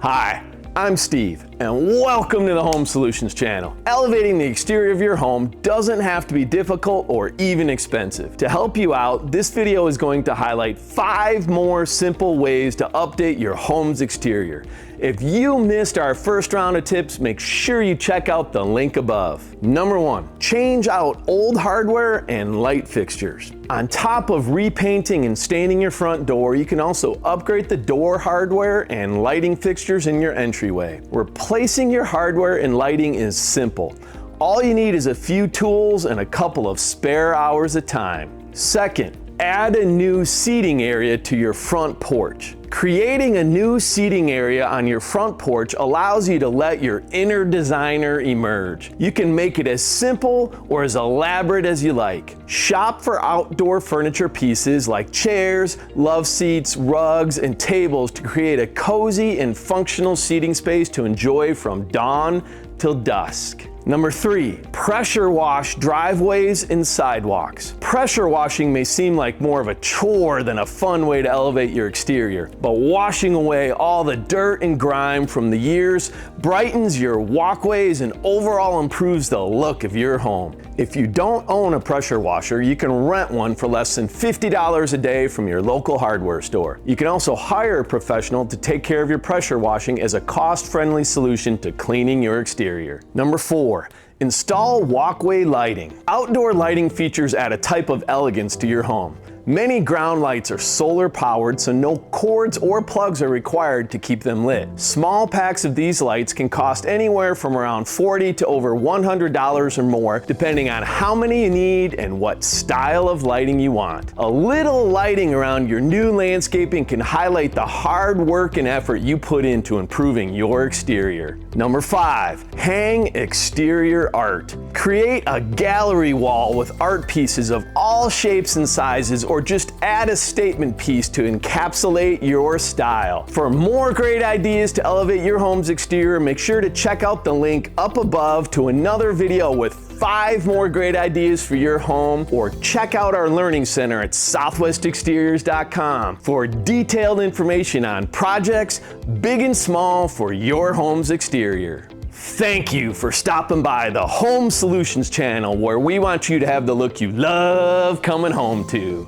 Hi, I'm Steve, and welcome to the Home Solutions channel. Elevating the exterior of your home doesn't have to be difficult or even expensive. To help you out, this video is going to highlight 5 more simple ways to update your home's exterior. If you missed our first round of tips, make sure you check out the link above. Number 1, change out old hardware and light fixtures. On top of repainting and staining your front door, you can also upgrade the door hardware and lighting fixtures in your entryway. Replacing your hardware and lighting is simple. All you need is a few tools and a couple of spare hours of time. Second, add a new seating area to your front porch. Creating a new seating area on your front porch allows you to let your inner designer emerge. You can make it as simple or as elaborate as you like. Shop for outdoor furniture pieces like chairs, love seats, rugs, and tables to create a cozy and functional seating space to enjoy from dawn till dusk. Number 3, pressure wash driveways and sidewalks. Pressure washing may seem like more of a chore than a fun way to elevate your exterior, but washing away all the dirt and grime from the years brightens your walkways and overall improves the look of your home. If you don't own a pressure washer, you can rent one for less than $50 a day from your local hardware store. You can also hire a professional to take care of your pressure washing as a cost-friendly solution to cleaning your exterior. Number 4, install walkway lighting. Outdoor lighting features add a type of elegance to your home. Many ground lights are solar powered, so no cords or plugs are required to keep them lit. Small packs of these lights can cost anywhere from around $40 to over $100 or more, depending on how many you need and what style of lighting you want. A little lighting around your new landscaping can highlight the hard work and effort you put into improving your exterior. Number 5, hang exterior art. Create a gallery wall with art pieces of all shapes and sizes, or just add a statement piece to encapsulate your style. For more great ideas to elevate your home's exterior, make sure to check out the link up above to another video with 5 more great ideas for your home, or check out our learning center at southwestexteriors.com for detailed information on projects big and small for your home's exterior. Thank you for stopping by the Home Solutions channel, where we want you to have the look you love coming home to.